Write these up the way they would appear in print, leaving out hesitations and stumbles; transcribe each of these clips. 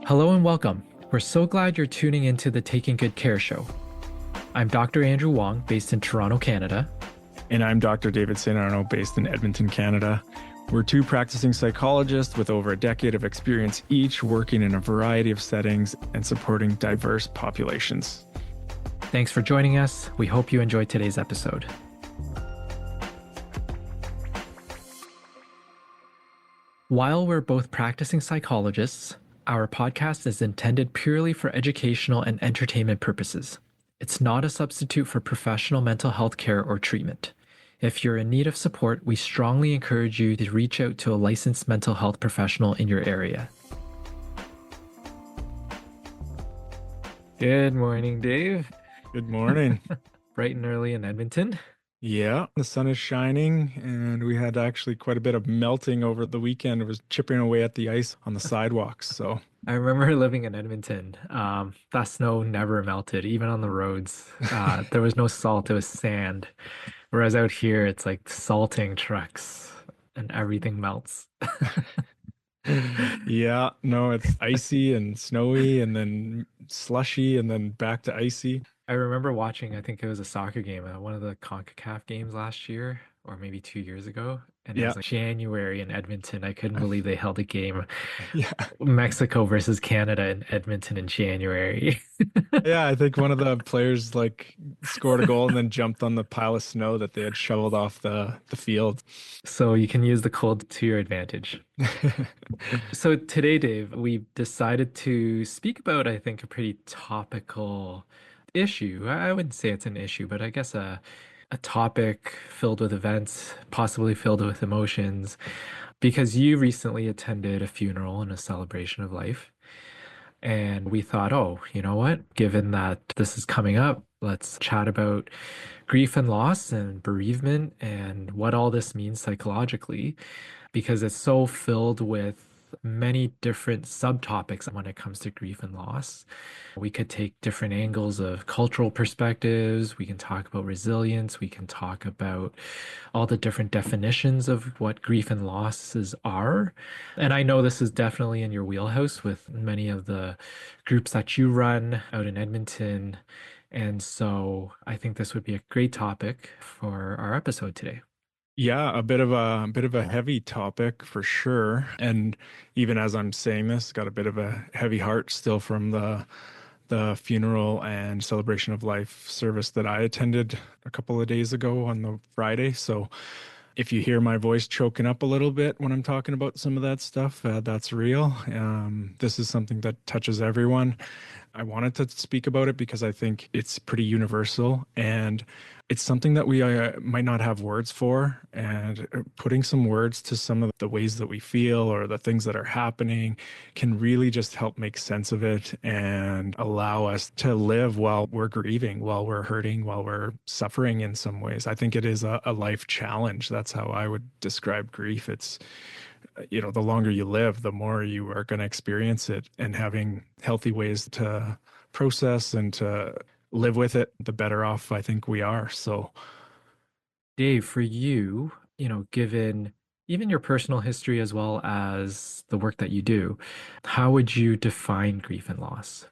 Hello and welcome. We're so glad you're tuning into the Taking Good Care show. I'm Dr. Andrew Wong, based in Toronto, Canada. And I'm Dr. David St. Arno, based in Edmonton, Canada. We're two practicing psychologists with over a decade of experience each, working in a variety of settings and supporting diverse populations. Thanks for joining us. We hope you enjoyed today's episode. While we're both practicing psychologists, our podcast is intended purely for educational and entertainment purposes. It's not a substitute for professional mental health care or treatment. If you're in need of support, we strongly encourage you to reach out to a licensed mental health professional in your area. Good morning, Dave. Good morning. Bright and early in Edmonton. Yeah, the sun is shining, and we had actually quite a bit of melting over the weekend. It was chipping away at the ice on the sidewalks. So I remember living in Edmonton. That snow never melted, even on the roads. There was no salt, it was sand. Whereas out here, it's like salting trucks and everything melts. yeah, no, it's icy and snowy and then slushy and then back to icy. I remember watching, I think it was a soccer game, one of the CONCACAF games last year, or maybe 2 years ago. And it Yeah. was like January in Edmonton. I couldn't believe they held a game, Yeah. Mexico versus Canada in Edmonton in January. Yeah, I think one of the players like scored a goal and then jumped on the pile of snow that they had shoveled off the field. So you can use the cold to your advantage. So today, Dave, we decided to speak about, I think, a pretty topical issue. I wouldn't say it's an issue, but I guess a topic filled with events, possibly filled with emotions, because you recently attended a funeral and a celebration of life. And we thought, oh, you know what? Given that this is coming up, let's chat about grief and loss and bereavement and what all this means psychologically, because it's so filled with many different subtopics when it comes to grief and loss. We could take different angles of cultural perspectives. We can talk about resilience. We can talk about all the different definitions of what grief and losses are. And I know this is definitely in your wheelhouse with many of the groups that you run out in Edmonton. And so I think this would be a great topic for our episode today. Yeah, a bit of a heavy topic for sure. And even as I'm saying this, got a bit of a heavy heart still from the funeral and celebration of life service that I attended a couple of days ago on the Friday. So if you hear my voice choking up a little bit when I'm talking about some of that stuff, that's real. This is something that touches everyone. I wanted to speak about it because I think it's pretty universal and it's something that we might not have words for. And putting some words to some of the ways that we feel or the things that are happening can really just help make sense of it and allow us to live while we're grieving, while we're hurting, while we're suffering in some ways. I think it is a life challenge. That's how I would describe grief. It's the longer you live, the more you are going to experience it, and having healthy ways to process and to live with it, the better off I think we are. So, Dave, for you, given even your personal history as well as the work that you do, how would you define grief and loss?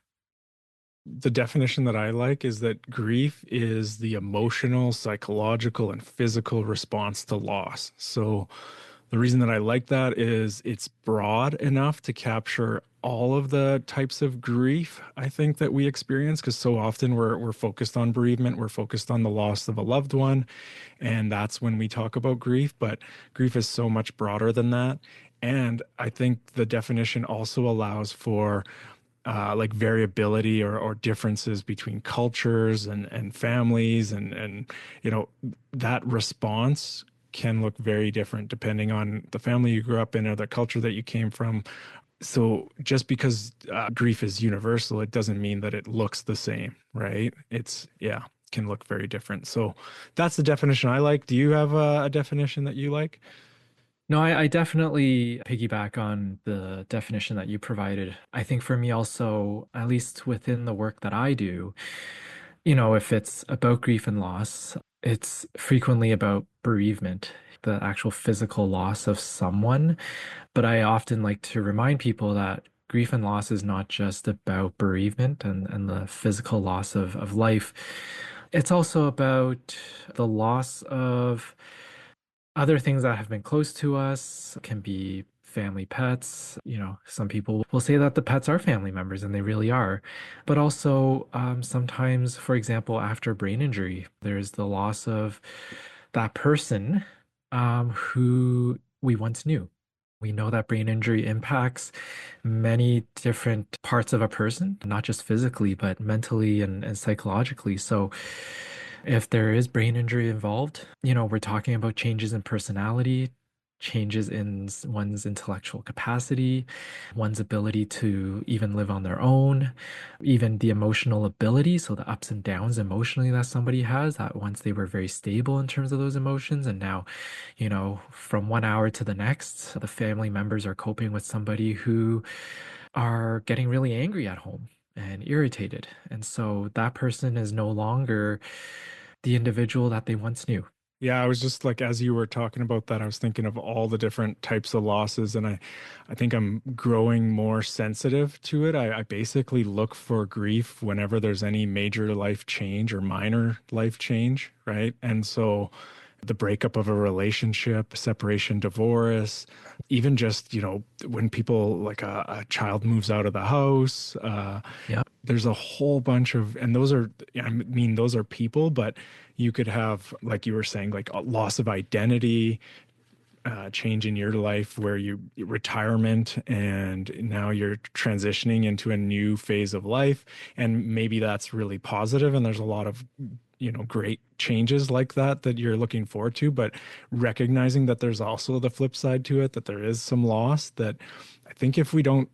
the definition that I like is that grief is the emotional, psychological, and physical response to loss. So, the reason that I like that is it's broad enough to capture all of the types of grief I think that we experience, because so often we're focused on bereavement, we're focused on the loss of a loved one, and that's when we talk about grief. But grief is so much broader than that. And I think the definition also allows for like variability or differences between cultures and families and that response can look very different depending on the family you grew up in or the culture that you came from. So just because grief is universal, it doesn't mean that it looks the same, right? Yeah, can look very different. So that's the definition I like. Do you have a definition that you like? No, I definitely piggyback on the definition that you provided. I think for me also, at least within the work that I do, if it's about grief and loss, it's frequently about bereavement, the actual physical loss of someone. But I often like to remind people that grief and loss is not just about bereavement and the physical loss of life. It's also about the loss of other things that have been close to us, can be family pets. Some people will say that the pets are family members, and they really are. But also, sometimes, for example, after brain injury, there's the loss of that person who we once knew. We know that brain injury impacts many different parts of a person, not just physically, but mentally and psychologically. So, if there is brain injury involved, we're talking about changes in personality, changes in one's intellectual capacity, one's ability to even live on their own, even the emotional ability. So, the ups and downs emotionally that somebody has, that once they were very stable in terms of those emotions, and now, from 1 hour to the next, the family members are coping with somebody who are getting really angry at home and irritated. And so that person is no longer the individual that they once knew. Yeah, I was just like, as you were talking about that, I was thinking of all the different types of losses, and I think I'm growing more sensitive to it. I basically look for grief whenever there's any major life change or minor life change, right? And so the breakup of a relationship, separation, divorce, even just, when people like a child moves out of the house, Yeah. there's a whole bunch of, and those are, I mean, those are people, but you could have, like you were saying, like a loss of identity, change in your life where you retirement and now you're transitioning into a new phase of life. And maybe that's really positive, and there's a lot of, great changes like that you're looking forward to, but recognizing that there's also the flip side to it, that there is some loss that I think if we don't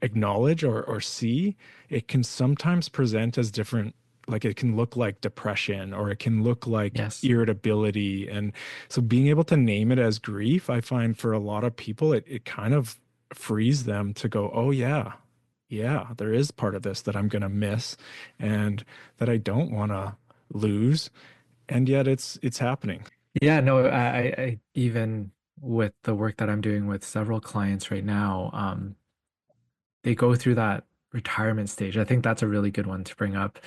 acknowledge or see, it can sometimes present as different. Like it can look like depression or it can look like Yes. irritability. And so being able to name it as grief, I find for a lot of people, it kind of frees them to go, oh, yeah, yeah, there is part of this that I'm going to miss and that I don't want to lose. And yet it's happening. Yeah, no, I even with the work that I'm doing with several clients right now, they go through that retirement stage. I think that's a really good one to bring up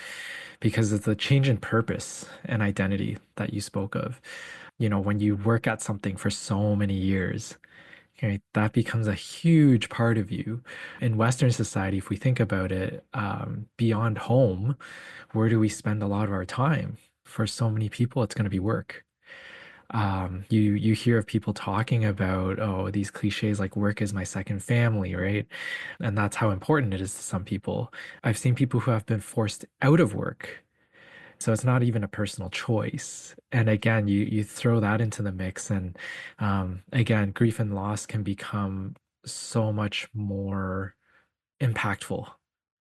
because it's the change in purpose and identity that you spoke of. When you work at something for so many years, okay, that becomes a huge part of you. In Western society, if we think about it, beyond home, where do we spend a lot of our time? For so many people, it's going to be work. You hear of people talking about, oh, these cliches like work is my second family, right? And that's how important it is to some people. I've seen people who have been forced out of work. So it's not even a personal choice. And again, you throw that into the mix, and again, grief and loss can become so much more impactful.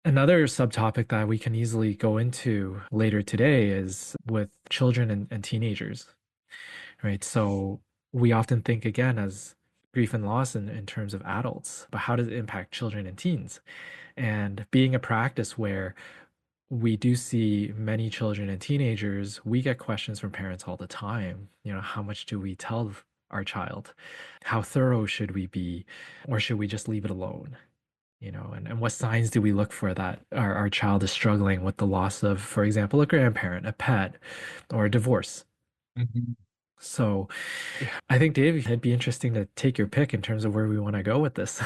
Another subtopic that we can easily go into later today is with children and teenagers, right? So we often think again as grief and loss in terms of adults, but how does it impact children and teens? And being a practice where we do see many children and teenagers, we get questions from parents all the time. How much do we tell our child? How thorough should we be? Or should we just leave it alone? And what signs do we look for that our child is struggling with the loss of, for example, a grandparent, a pet, or a divorce? Mhm. So I think, Dave, it'd be interesting to take your pick in terms of where we want to go with this.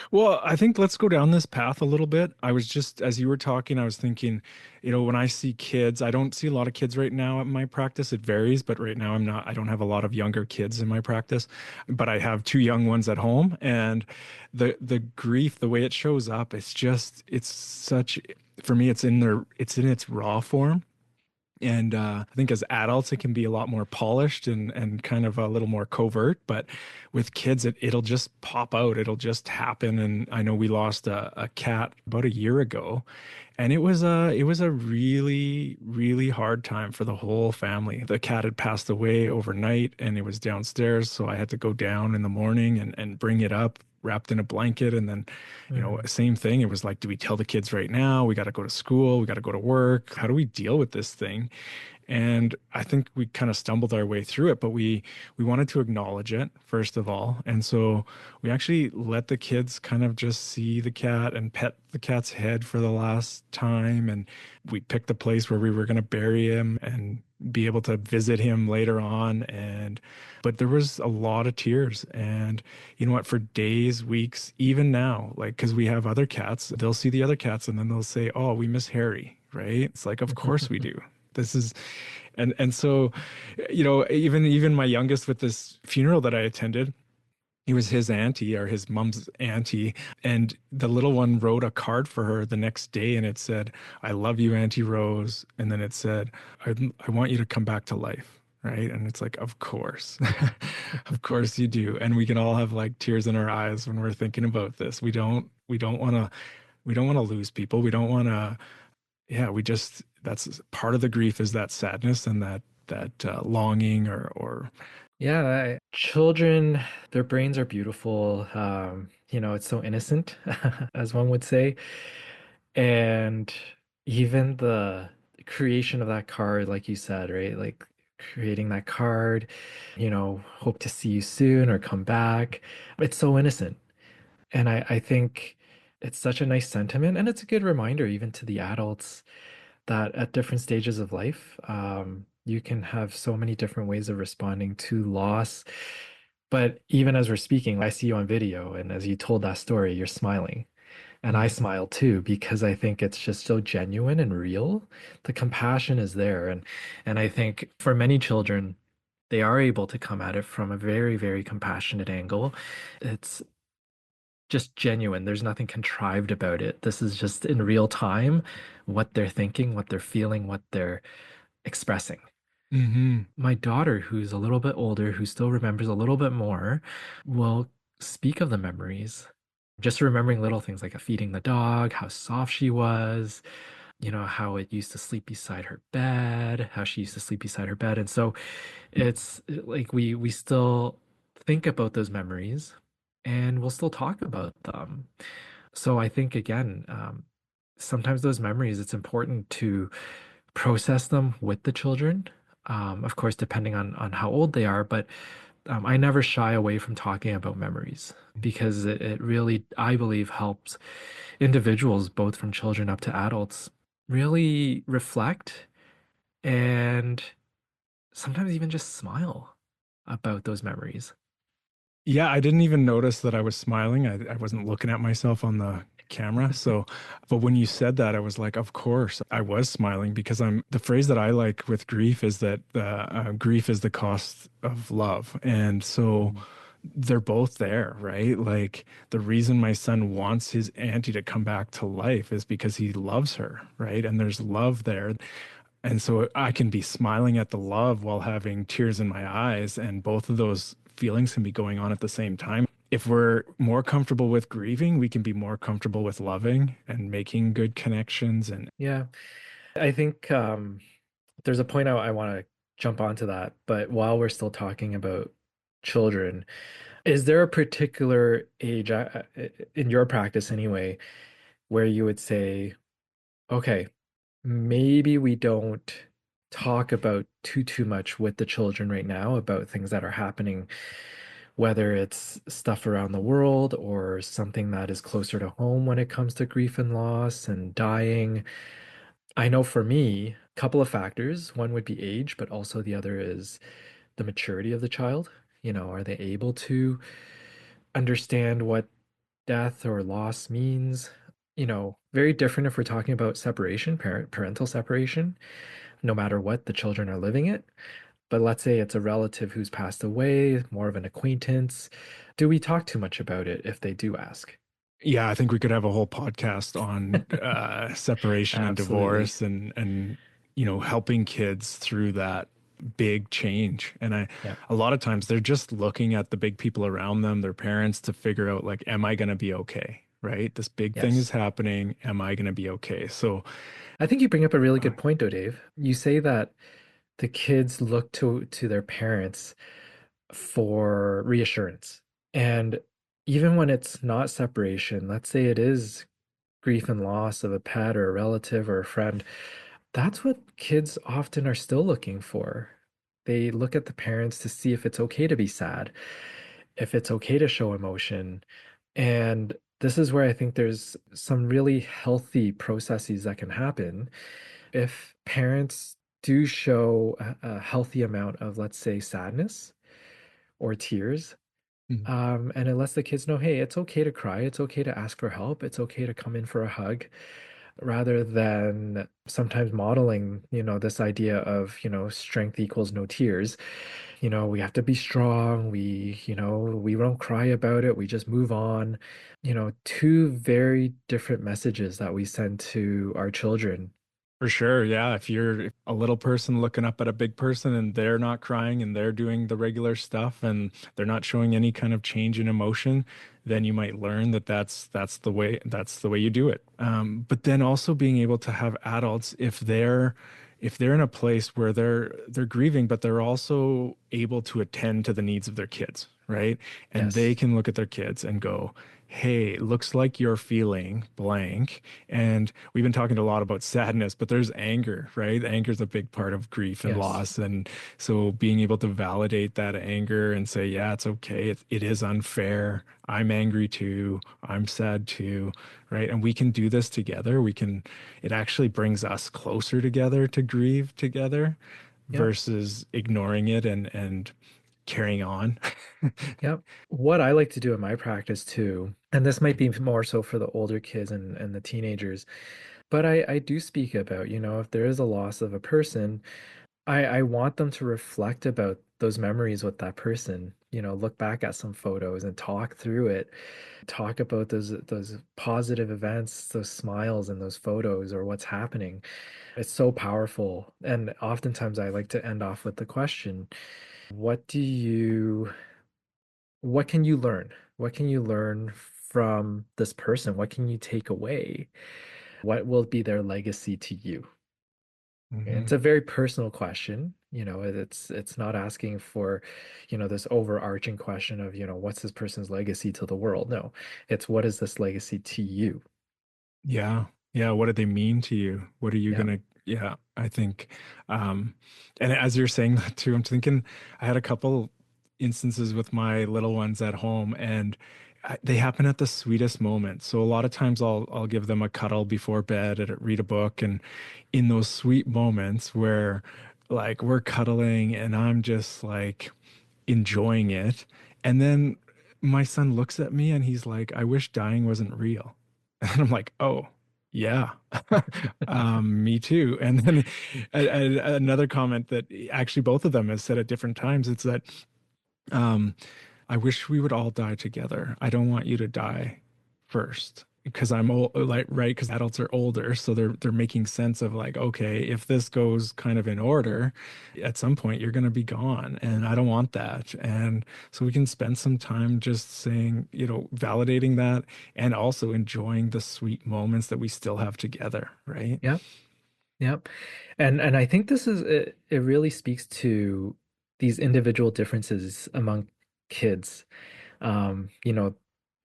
Well, I think let's go down this path a little bit. I was just, as you were talking, I was thinking, when I see kids, I don't see a lot of kids right now at my practice. It varies, but right now I don't have a lot of younger kids in my practice, but I have two young ones at home. And the grief, the way it shows up, it's such, for me, it's in its raw form. And I think as adults, it can be a lot more polished and kind of a little more covert. But with kids, it'll just pop out. It'll just happen. And I know we lost a cat about a year ago, and it was a really, really hard time for the whole family. The cat had passed away overnight, and it was downstairs, so I had to go down in the morning and bring it up wrapped in a blanket. And then, Mhm. same thing. It was like, do we tell the kids right now? We got to go to school. We got to go to work. How do we deal with this thing? And I think we kind of stumbled our way through it, but we wanted to acknowledge it first of all. And so we actually let the kids kind of just see the cat and pet the cat's head for the last time. And we picked the place where we were going to bury him and be able to visit him later on. And but there was a lot of tears. And you know what, for days, weeks, even now, like because we have other cats, they'll see the other cats and then they'll say, "Oh, we miss Harry," right? It's like, of course we do. This is and so, you know, even my youngest with this funeral that I attended, he was his auntie or his mom's auntie, and the little one wrote a card for her the next day, and it said, "I love you, Auntie Rose," and then it said, I want you to come back to life." Right. And it's like, of course, of course you do. And we can all have like tears in our eyes when we're thinking about this. We don't want to lose people. We don't want to, yeah, we just that's part of the grief is that sadness and that longing or Yeah, children, their brains are beautiful. It's so innocent, as one would say. And even the creation of that card, like you said, right? Like creating that card, hope to see you soon or come back. It's so innocent. And I think it's such a nice sentiment. And it's a good reminder, even to the adults, that at different stages of life, you can have so many different ways of responding to loss. But even as we're speaking, I see you on video, and as you told that story, you're smiling. And I Mm. smile too because I think it's just so genuine and real. The compassion is there. And I think for many children, they are able to come at it from a very, very compassionate angle. It's just genuine. There's nothing contrived about it. This is just in real time what they're thinking, what they're feeling, what they're expressing. Hmm. My daughter, who's a little bit older, who still remembers a little bit more, will speak of the memories. Just remembering little things like feeding the dog, how soft she was, how it used to sleep beside her bed, how she used to sleep beside her bed. And so it's like we still think about those memories and we'll still talk about them. So I think again, sometimes those memories, it's important to process them with the children. Of course, depending on how old they are, but I never shy away from talking about memories because it really, I believe, helps individuals, both from children up to adults, really reflect and sometimes even just smile about those memories. Yeah, I didn't even notice that I was smiling. I wasn't looking at myself on the camera. So, but when you said that, I was like, of course, I was smiling because the phrase that I like with grief is that grief is the cost of love. And so Mhm. they're both there, right? Like the reason my son wants his auntie to come back to life is because he loves her, right? And there's love there. And so I can be smiling at the love while having tears in my eyes, and both of those feelings can be going on at the same time. If we're more comfortable with grieving, we can be more comfortable with loving and making good connections. And Yeah, I think there's a point I want to jump onto that, but while we're still talking about children, is there a particular age in your practice anyway where you would say, okay, maybe we don't talk about too much with the children right now about things that are happening, whether it's stuff around the world or something that is closer to home when it comes to grief and loss and dying. I know for me, a couple of factors. One would be age, but also the other is the maturity of the child. Are they able to understand what death or loss means? Very different if we're talking about separation, parental separation, no matter what the children are living it. But let's say it's a relative who's passed away, more of an acquaintance. Do we talk too much about it if they do ask? yeah, I think we could have a whole podcast on separation and Absolutely. divorce and helping kids through that big change. And Yeah. a lot of times they're just looking at the big people around them, their parents, to figure out like, am I going to be okay? Right? This big thing is Yes. happening. Am I going to be okay? So, I think you bring up a really uh, good point, though, Dave. You say that the kids look to their parents for reassurance. And even when it's not separation, let's say it is grief and loss of a pet or a relative or a friend, That's what kids often are still looking for. They look at the parents to see if it's okay to be sad, if it's okay to show emotion. And this is where I think there's some really healthy processes that can happen if parents do show a healthy amount of, let's say, sadness or tears. Mhm. And it lets the kids know, hey, it's okay to cry. It's okay to ask for help. It's okay to come in for a hug, rather than sometimes modeling, this idea of, strength equals no tears. We have to be strong. We don't cry about it. We just move on. Two very different messages that we send to our children. For sure, yeah. If you're a little person looking up at a big person and they're not crying and they're doing the regular stuff and they're not showing any kind of change in emotion, then you might learn that that's the way you do it. But then also being able to have adults, if they're in a place where they're grieving, but they're also able to attend to the needs of their kids, right? And they Yes. can look at their kids and go, hey, looks like you're feeling blank. And we've been talking a lot about sadness, but there's anger, right? Anger is a big part of grief and Yes. loss. And so being able to validate that anger and say, yeah, it's okay. It is unfair. I'm angry too. I'm sad too, right? And we can do this together. It actually brings us closer together to grieve together Yep. versus ignoring it and carrying on. Yep. What I like to do in my practice too, and this might be more so for the older kids and the teenagers, but I do speak about, if there is a loss of a person, I want them to reflect about those memories with that person, look back at some photos and talk through it, talk about those positive events, those smiles in those photos or what's happening. It's so powerful. And oftentimes I like to end off with the question, what do you what can you learn? What can you learn from this person? What can you take away? What will be their legacy to you? And it's Mhm. a very personal question. It's not asking for, this overarching question of, what's this person's legacy to the world? No, it's what is this legacy to you? Yeah. Yeah. What do they mean to you? What are you Yeah. gonna, yeah, I think, um, and as you're saying that too, I'm thinking I had a couple instances with my little ones at home and they happen at the sweetest moments. So a lot of times I'll give them a cuddle before bed and read a book. And in those sweet moments where like we're cuddling and I'm just like enjoying it. And then my son looks at me and he's like, I wish dying wasn't real. And I'm like, oh, yeah, me too. And then another comment that actually both of them have said at different times, it's that um, I wish we would all die together. I don't want you to die first because I'm old, like, right? Because adults are older, so they're making sense of like, okay, if this goes kind of in order, at some point you're going to be gone, and I don't want that. And so we can spend some time just saying, validating that, and also enjoying the sweet moments that we still have together, right? Yep. Yep. And I think this is it really speaks to these individual differences among kids.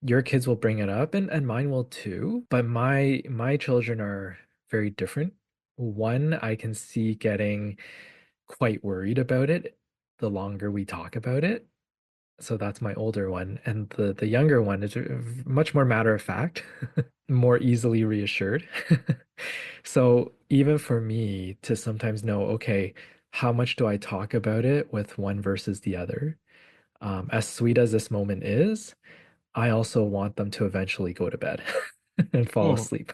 Your kids will bring it up and mine will too, but my children are very different. One, I can see getting quite worried about it the longer we talk about it. So that's my older one. And the younger one is much more matter of fact, more easily reassured. So even for me to sometimes know, okay, how much do I talk about it with one versus the other? As sweet as this moment is, I also want them to eventually go to bed and fall Oh, asleep.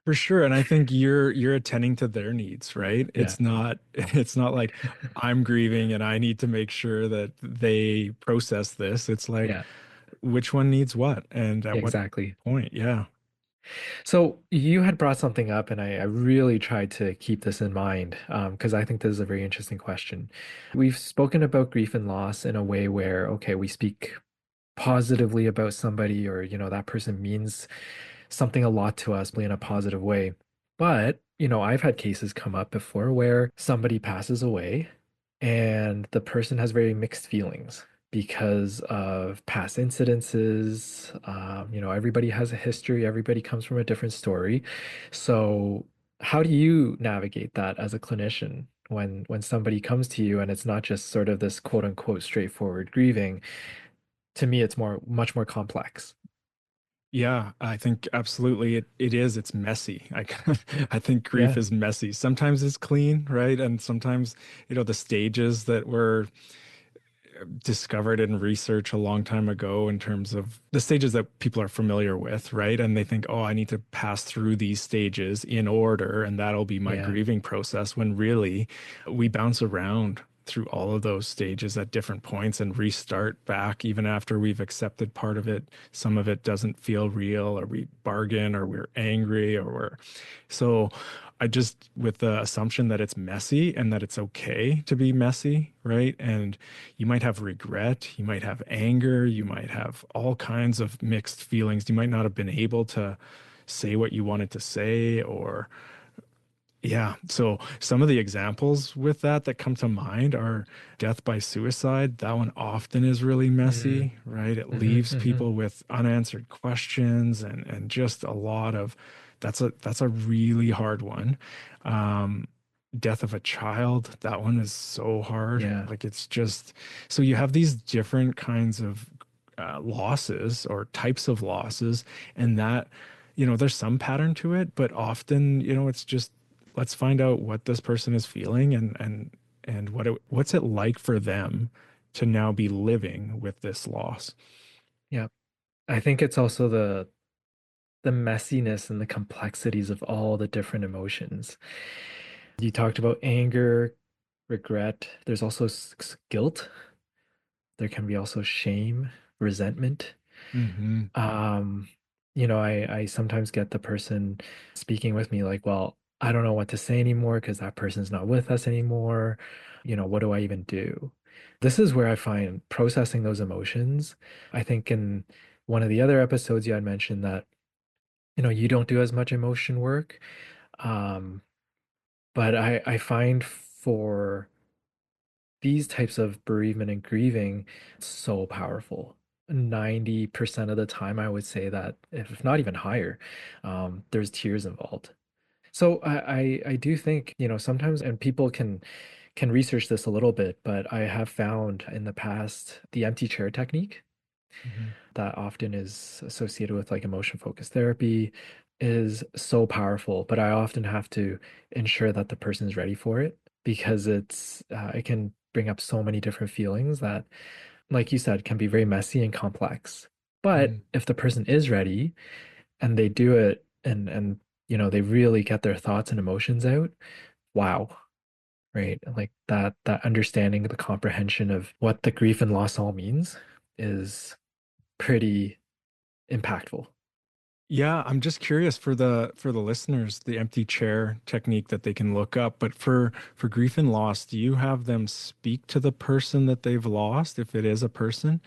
for sure. And I think you're attending to their needs, right? Yeah. It's not like I'm grieving and I need to make sure that they process this. It's like Yeah, which one needs what and at what exactly. point. Yeah. So you had brought something up, and I really tried to keep this in mind because I think this is a very interesting question. We've spoken about grief and loss in a way where, okay, we speak positively about somebody, or, that person means something a lot to us in a positive way. But, I've had cases come up before where somebody passes away and the person has very mixed feelings because of past incidences. Everybody has a history, everybody comes from a different story. So, How do you navigate that as a clinician when somebody comes to you and it's not just sort of this quote unquote straightforward grieving? To me, it's much more complex. Yeah, I think absolutely it is. It's messy. I think grief Yeah, is messy. Sometimes it's clean, right? And sometimes, the stages that were discovered in research a long time ago in terms of the stages that people are familiar with, right? And they think, oh, I need to pass through these stages in order, and that'll be my yeah, grieving process. When really we bounce around through all of those stages at different points and restart back even after we've accepted part of it. Some of it doesn't feel real, or we bargain, or we're angry, or we're so I just, with the assumption that it's messy and that it's okay to be messy, right? And you might have regret, you might have anger, you might have all kinds of mixed feelings. You might not have been able to say what you wanted to say, or yeah. So some of the examples with that come to mind are death by suicide. That one often is really mm, messy, right? It leaves hmm. people with unanswered questions, and just a lot of that's a really hard one. Um, Death of a child, that one is so hard. Yeah, Like it's just so you have these different kinds of losses or types of losses, and that there's some pattern to it, but often it's just let's find out what this person is feeling, and what's it like for them to now be living with this loss. yeah. I think it's also the messiness and the complexities of all the different emotions. You talked about anger, regret. There's also guilt. There can be also shame, resentment. Hmm. Um, I sometimes get the person speaking with me like, well, I don't know what to say anymore because that person's not with us anymore. What do I even do? This is where I find processing those emotions. I think in one of the other episodes you had mentioned that, you don't do as much emotion work. Um, but I find for these types of bereavement and grieving so powerful. 90% of the time, I would say that, if not even higher, there's tears involved. So I do think, sometimes, and people can research this a little bit, but I have found in the past the empty chair technique Hmm. that often is associated with like emotion focused therapy is so powerful, but I often have to ensure that the person is ready for it because it can bring up so many different feelings that, like you said, can be very messy and complex. But Hmm. if the person is ready and they do it and they really get their thoughts and emotions out, wow, right? Like that understanding, the comprehension of what the grief and loss all means is pretty impactful. Yeah, I'm just curious for the listeners, the empty chair technique that they can look up. But for grief and loss, do you have them speak to the person that they've lost, if it is a person?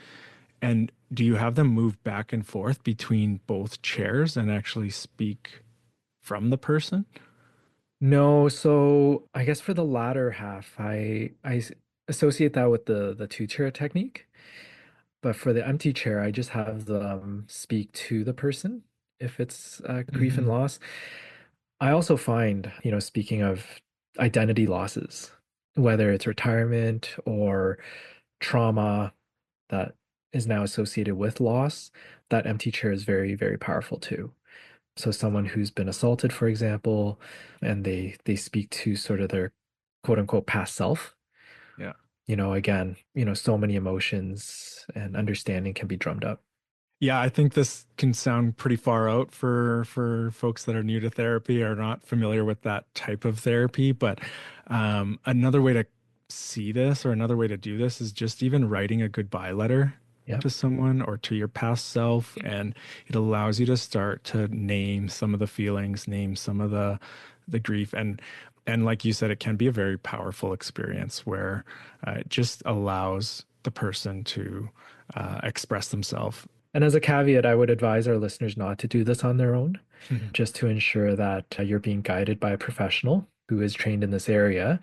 And do you have them move back and forth between both chairs and actually speak from the person? No, so I guess for the latter half, associate that with the two chair technique. But for the empty chair, I just have them speak to the person if it's grief and Hmm. loss. I also find, speaking of identity losses, whether it's retirement or trauma that is now associated with loss, that empty chair is very, very powerful too. So someone who's been assaulted, for example, and they speak to sort of their quote unquote past self, Yeah. again, so many emotions and understanding can be drummed up. Yeah, I think this can sound pretty far out for folks that are new to therapy or not familiar with that type of therapy. But another way to see this, or another way to do this, is just even writing a goodbye letter Yeah. to someone or to your past self, and it allows you to start to name some of the feelings, name some of the grief, and like you said, it can be a very powerful experience where it just allows the person to express themselves. And as a caveat, I would advise our listeners not to do this on their own, just to ensure that you're being guided by a professional who is trained in this area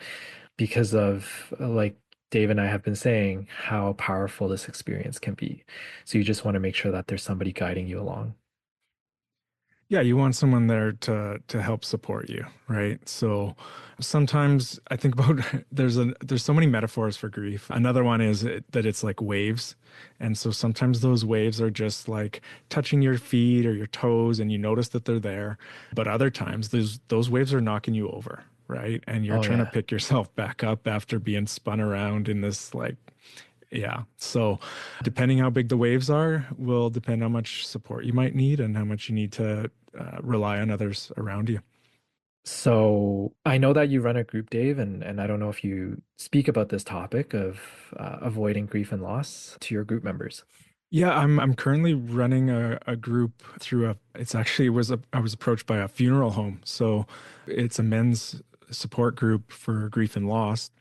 because of, like Dave and I have been saying, how powerful this experience can be. So you just want to make sure that there's somebody guiding you along. Yeah, you want someone there to help support you, right? So sometimes I think about there's so many metaphors for grief. Another one is that it's like waves. And so sometimes those waves are just like touching your feet or your toes and you notice that they're there. But other times those waves are knocking you over, right? And you're Oh trying to yeah. pick yourself back up after being spun around in this like yeah. So depending how big the waves are will depend how much support you might need and how much you need to rely on others around you. So I know that you run a group, Dave, and I don't know if you speak about this topic of avoiding grief and loss to your group members. Yeah, I'm currently running a group through a it's actually was a I was approached by a funeral home. So it's a men's support group for grief and loss.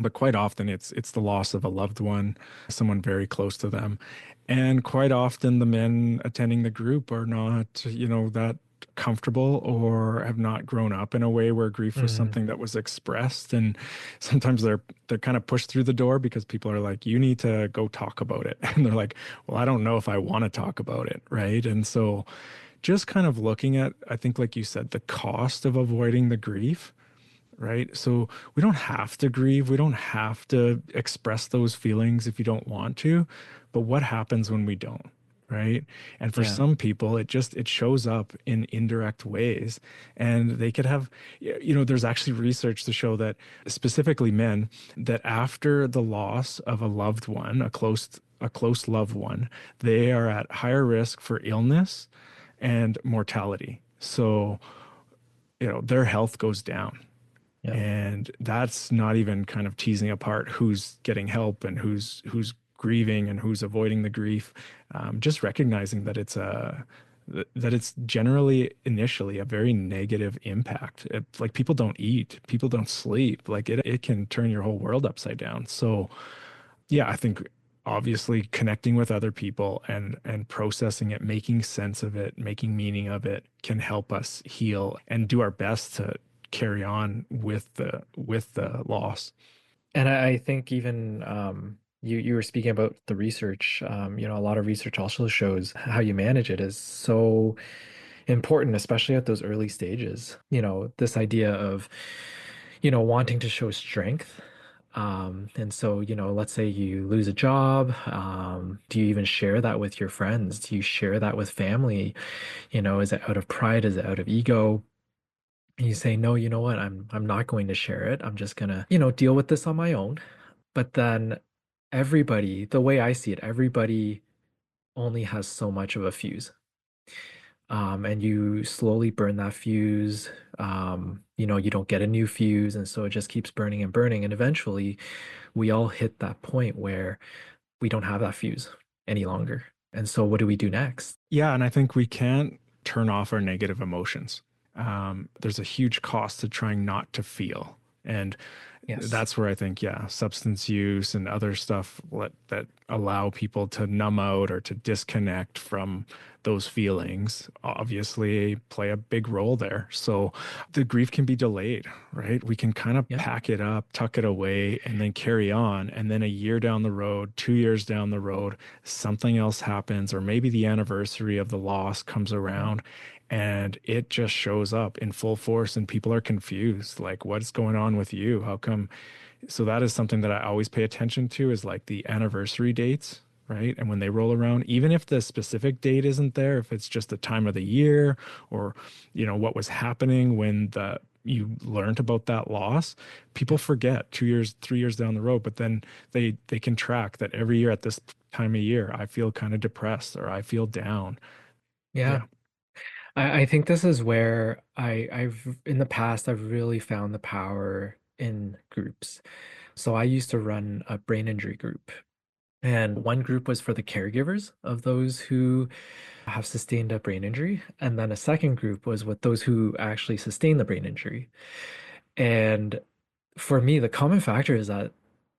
But quite often it's the loss of a loved one, someone very close to them. And quite often the men attending the group are not, that comfortable or have not grown up in a way where grief was Mm, something that was expressed. And sometimes they're kind of pushed through the door because people are like, you need to go talk about it. And they're like, well, I don't know if I want to talk about it, right? And so just kind of looking at, I think, like you said, the cost of avoiding the grief, right? So we don't have to grieve. We don't have to express those feelings if you don't want to. But what happens when we don't, right? And for yeah. some people, it shows up in indirect ways. And they could have, there's actually research to show that specifically men, that after the loss of a loved one, a close loved one, they are at higher risk for illness and mortality. So, their health goes down. Yeah. And that's not even kind of teasing apart who's getting help and who's grieving and who's avoiding the grief. Just recognizing that it's generally initially a very negative impact. Like people don't eat, people don't sleep. Like it can turn your whole world upside down. So yeah, I think obviously connecting with other people and processing it, making sense of it, making meaning of it can help us heal and do our best to carry on with the loss. And I think even you were speaking about the research. A lot of research also shows how you manage it is so important, especially at those early stages. This idea of, wanting to show strength. And so, let's say you lose a job. Do you even share that with your friends? Do you share that with family? Is it out of pride? Is it out of ego? And you say, no, you know what? I'm not going to share it. I'm just gonna, deal with this on my own. But then everybody, the way I see it, everybody only has so much of a fuse. And you slowly burn that fuse. You don't get a new fuse, and so it just keeps burning and burning. And eventually we all hit that point where we don't have that fuse any longer. And so what do we do next? Yeah, and I think we can't turn off our negative emotions. There's a huge cost to trying not to feel. And Yes. that's where I think, yeah, substance use and other stuff that allow people to numb out or to disconnect from those feelings obviously play a big role there. So the grief can be delayed, right? We can kind of Yeah. pack it up, tuck it away, and then carry on. And then a year down the road, 2 years down the road, something else happens, or maybe the anniversary of the loss comes Yeah. around and it just shows up in full force and people are confused like what's going on with you, how come? So that is something that I always pay attention to, is like the anniversary dates, right? And when they roll around, even if the specific date isn't there, if it's just the time of the year or what was happening when the you learned about that loss, people Yeah. forget 2 years 3 years down the road, but then they can track that every year at this time of year I feel kind of depressed or I feel down. Yeah. Yeah. I think this is where I've in the past I've really found the power in groups. So I used to run a brain injury group, and one group was for the caregivers of those who have sustained a brain injury, and then a second group was with those who actually sustained the brain injury. And for me, the common factor is that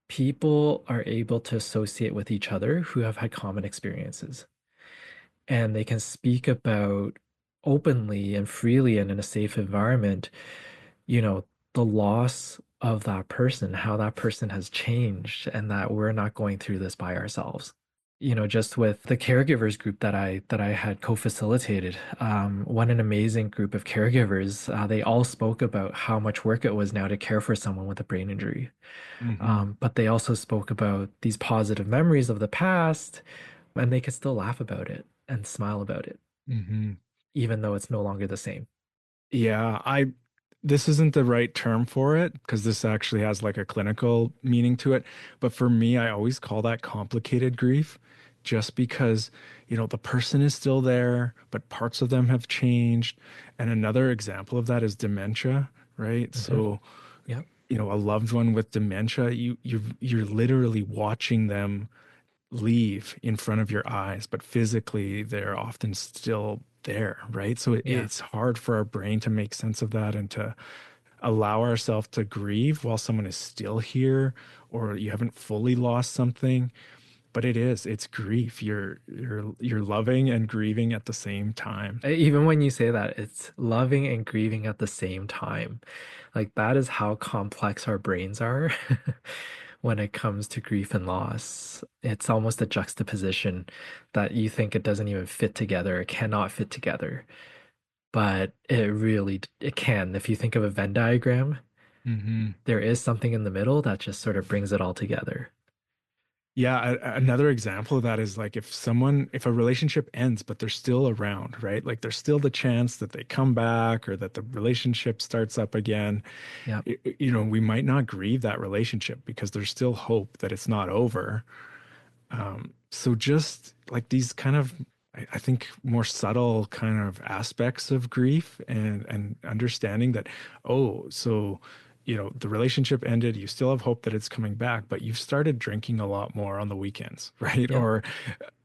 people are able to associate with each other who have had common experiences, and they can speak about openly and freely and in a safe environment, you know, the loss of that person, how that person has changed, and that we're not going through this by ourselves. just with the caregivers group that I had co-facilitated, what an amazing group of caregivers. They all spoke about how much work it was now to care for someone with a brain injury. Hmm. But they also spoke about these positive memories of the past, and they could still laugh about it and smile about it, Hmm. even though it's no longer the same. Yeah, this isn't the right term for it because this actually has like a clinical meaning to it. But for me, I always call that complicated grief just because, the person is still there, but parts of them have changed. And another example of that is dementia, right? Hmm. So, Yep. a loved one with dementia, you're literally watching them leave in front of your eyes, but physically they're often still there, right? So Yeah. it's hard for our brain to make sense of that and to allow ourselves to grieve while someone is still here or you haven't fully lost something. But it's grief. You're loving and grieving at the same time. Even when you say that, it's loving and grieving at the same time. Like that is how complex our brains are when it comes to grief and loss. It's almost a juxtaposition that you think it doesn't even fit together, it cannot fit together. But it can. If you think of a Venn diagram, Hmm. there is something in the middle that just sort of brings it all together. Yeah, another example of that is like if a relationship ends, but they're still around, right? Like there's still the chance that they come back or that the relationship starts up again. Yep. We might not grieve that relationship because there's still hope that it's not over. So just like these kind of, I think more subtle kind of aspects of grief and understanding that, oh, so, the relationship ended, you still have hope that it's coming back, but you've started drinking a lot more on the weekends, right? Yep.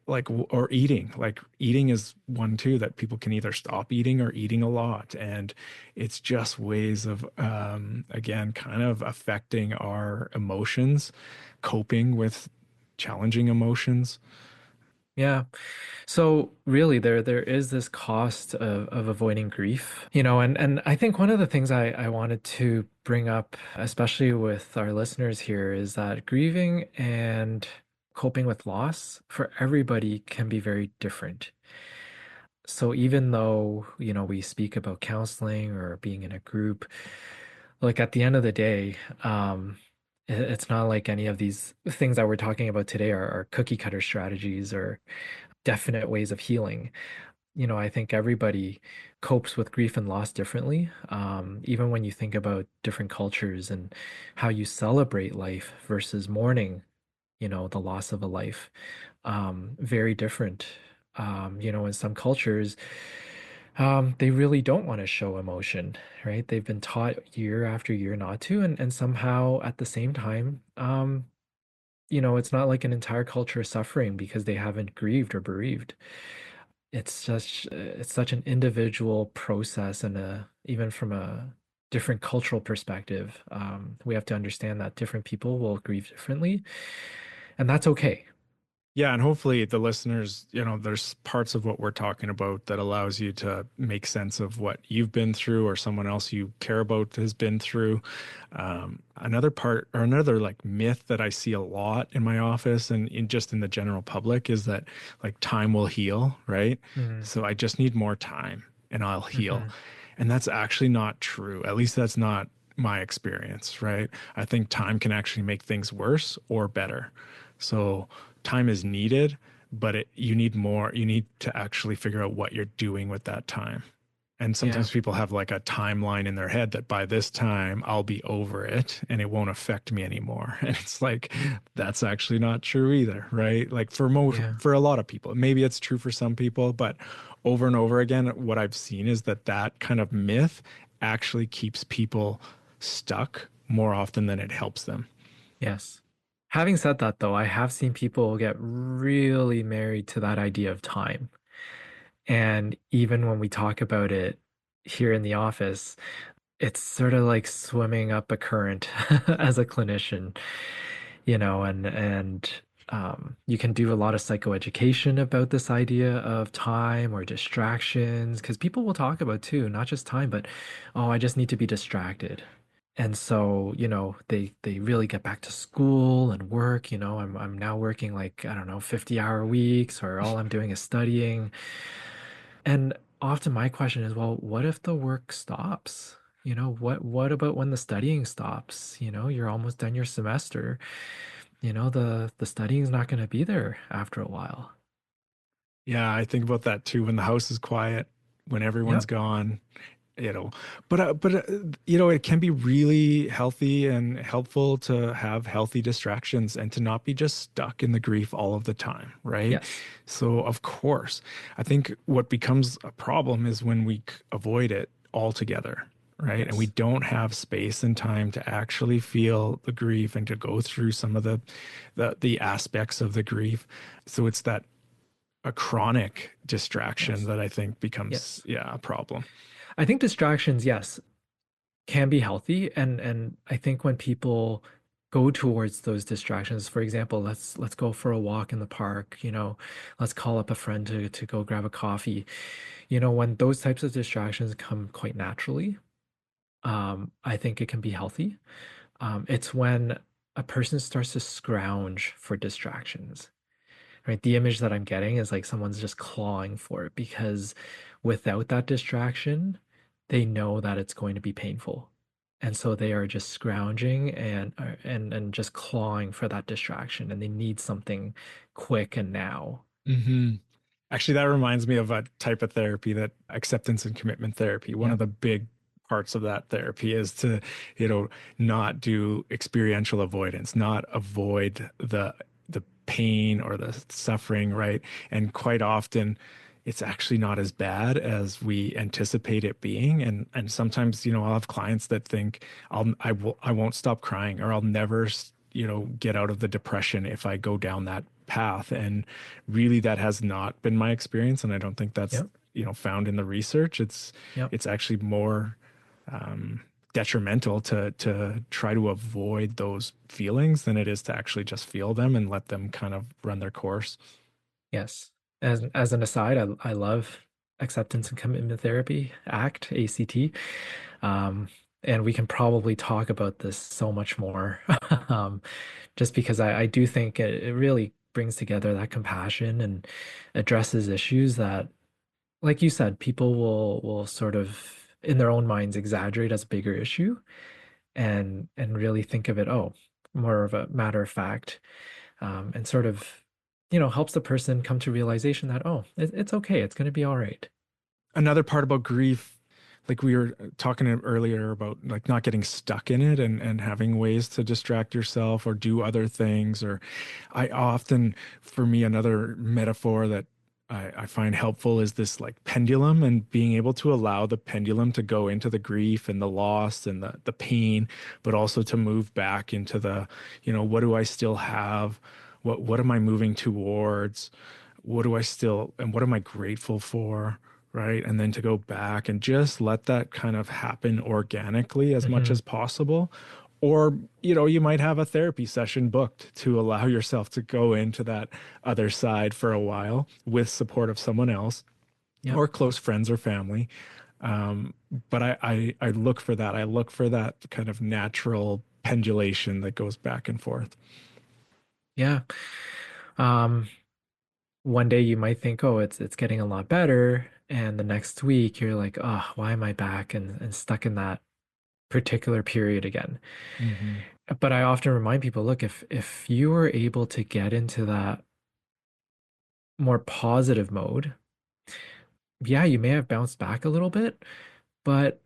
Or eating. Like eating is one too that people can either stop eating or eating a lot. And it's just ways of, again, kind of affecting our emotions, coping with challenging emotions. Yeah. So really there is this cost of avoiding grief, and I think one of the things I wanted to bring up, especially with our listeners here, is that grieving and coping with loss for everybody can be very different. So even though, we speak about counseling or being in a group, like at the end of the day, it's not like any of these things that we're talking about today are cookie cutter strategies or definite ways of healing. I think everybody copes with grief and loss differently. Even when you think about different cultures and how you celebrate life versus mourning, the loss of a life, very different. In some cultures, they really don't want to show emotion, right? They've been taught year after year not to, and somehow at the same time, it's not like an entire culture is suffering because they haven't grieved or bereaved. It's such an individual process and even from a different cultural perspective, we have to understand that different people will grieve differently, and that's okay. Yeah, and hopefully the listeners, there's parts of what we're talking about that allows you to make sense of what you've been through or someone else you care about has been through. Another part or another like myth that I see a lot in my office and just in the general public is that like time will heal, right? Hmm. So I just need more time and I'll heal. Hmm. And that's actually not true. At least that's not my experience, right? I think time can actually make things worse or better. So time is needed, but you need more. You need to actually figure out what you're doing with that time. And Yeah. sometimes people have like a timeline in their head that by this time I'll be over it and it won't affect me anymore. And it's like that's actually not true either, right? Like Yeah. for a lot of people. Maybe it's true for some people, but over and over again what I've seen is that kind of myth actually keeps people stuck more often than it helps them. Yes. Having said that, though, I have seen people get really married to that idea of time. And even when we talk about it here in the office, it's sort of like swimming up a current as a clinician, and you can do a lot of psychoeducation about this idea of time or distractions, because people will talk about too, not just time, but oh, I just need to be distracted. And so, they really get back to school and work, I'm now working like, I don't know, 50-hour weeks, or all I'm doing is studying. And often my question is, well, what if the work stops? What about when the studying stops? You're almost done your semester. The studying's not going to be there after a while. Yeah, I think about that too. When the house is quiet, when everyone's Yep. gone, you know, but it can be really healthy and helpful to have healthy distractions and to not be just stuck in the grief all of the time, right? Yes. So, of course, I think what becomes a problem is when we avoid it altogether. Right. And we Yes. don't have space and time to actually feel the grief and to go through some of the aspects of the grief. So it's that a chronic distraction Yes. that I think becomes, Yes. yeah, a problem. I think distractions, yes, can be healthy, and I think when people go towards those distractions, for example, let's go for a walk in the park, let's call up a friend to go grab a coffee. When those types of distractions come quite naturally, I think it can be healthy. It's when a person starts to scrounge for distractions, right? The image that I'm getting is like someone's just clawing for it, because without that distraction, they know that it's going to be painful. And so they are just scrounging and just clawing for that distraction, and they need something quick and now. Hmm. Actually, that reminds me of a type of therapy, that acceptance and commitment therapy. One of Yep. the big parts of that therapy is to, you know, not do experiential avoidance, not avoid the pain or the suffering, right? And quite often it's actually not as bad as we anticipate it being. And sometimes, I'll have clients that think I won't stop crying, or I'll never get out of the depression if I go down that path. And really, that has not been my experience, and I don't think that's Yep. found in the research. It's Yep. it's actually more um, detrimental to try to avoid those feelings than it is to actually just feel them and let them kind of run their course. Yes. As an aside, I love acceptance and commitment therapy, ACT. Um, and we can probably talk about this so much more. Um, just because I do think it really brings together that compassion and addresses issues that, like you said, people will sort of in their own minds exaggerate as a bigger issue, and really think of it, oh, more of a matter of fact, and sort of, helps the person come to realization that, oh, it's okay, it's going to be all right. Another part about grief, like we were talking earlier about like not getting stuck in it and having ways to distract yourself or do other things. Or I often, for me, another metaphor that I find helpful is this like pendulum, and being able to allow the pendulum to go into the grief and the loss and the pain, but also to move back into the, what do I still have? What am I moving towards? What do I still, and what am I grateful for? Right. And then to go back and just let that kind of happen organically as much Hmm. as possible. Or, you might have a therapy session booked to allow yourself to go into that other side for a while with support of someone else Yep. or close friends or family. Um, but I look for that. I look for that kind of natural pendulation that goes back and forth. Yeah. Um, One day you might think, oh, it's getting a lot better, and the next week you're like, oh, why am I back and stuck in that particular period again? Hmm. But I often remind people, look, if you were able to get into that more positive mode, yeah, you may have bounced back a little bit, but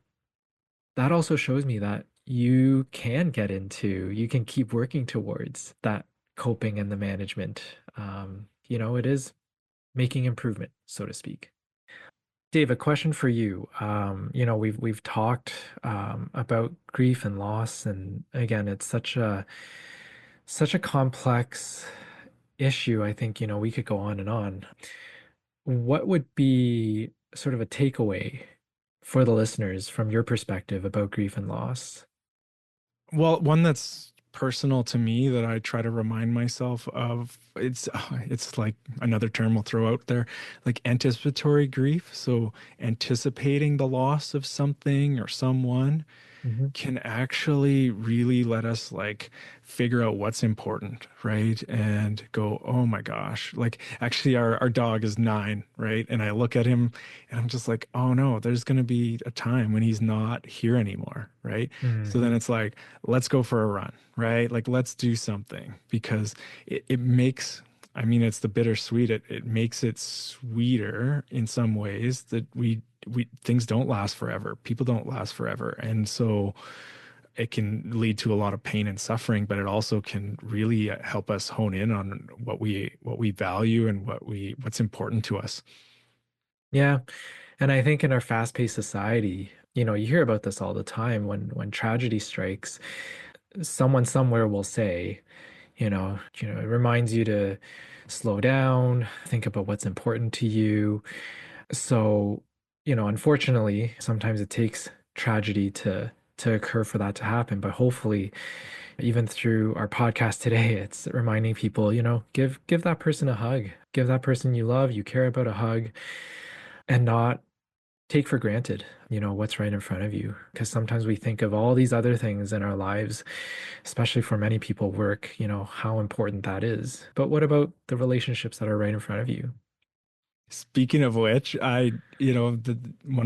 that also shows me that you can keep working towards that coping and the management. It is making improvement, so to speak. Dave, a question for you. We've talked about grief and loss, and again, it's such a complex issue. I think, we could go on and on. What would be sort of a takeaway for the listeners from your perspective about grief and loss? Well, one that's personal to me that I try to remind myself of, it's like another term we'll throw out there, like anticipatory grief. So anticipating the loss of something or someone. Hmm. can actually really let us like figure out what's important, right? And go, oh my gosh, like actually our dog is 9, right? And I look at him and I'm just like, oh no, there's going to be a time when he's not here anymore, right? So then it's like, let's go for a run, right? Like let's do something because it makes, I mean, it's the bittersweet. It makes it sweeter in some ways that we things don't last forever. People don't last forever. And so it can lead to a lot of pain and suffering, but it also can really help us hone in on what we value and what's important to us. Yeah. And I think in our fast-paced society, you hear about this all the time when tragedy strikes, someone somewhere will say, it reminds you to slow down, think about what's important to you. So, unfortunately, sometimes it takes tragedy to occur for that to happen. But hopefully, even through our podcast today, it's reminding people, give that person a hug, give that person you love, you care about a hug, and not take for granted, what's right in front of you. Because sometimes we think of all these other things in our lives, especially for many people, work, how important that is. But what about the relationships that are right in front of you? Speaking of which, one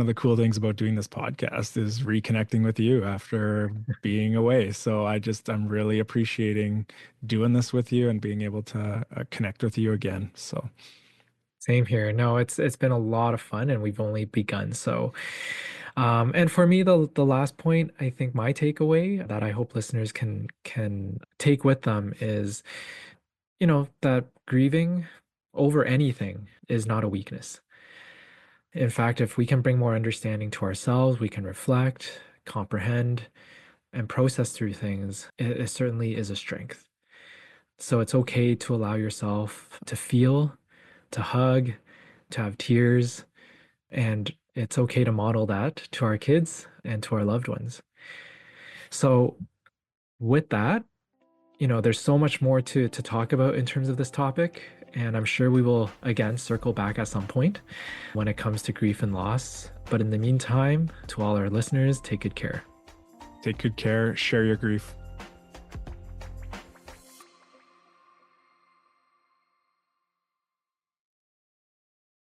of the cool things about doing this podcast is reconnecting with you after being away. So I'm really appreciating doing this with you and being able to connect with you again. So Same here. No, it's been a lot of fun and we've only begun. So, and for me, the last point, I think my takeaway that I hope listeners can take with them is, that grieving over anything is not a weakness. In fact, if we can bring more understanding to ourselves, we can reflect, comprehend, and process through things, it certainly is a strength. So it's okay to allow yourself to feel, to hug, to have tears, and it's okay to model that to our kids and to our loved ones. So with that, there's so much more to talk about in terms of this topic, and I'm sure we will again circle back at some point when it comes to grief and loss. But in the meantime, to all our listeners, take good care. take good care, share your grief.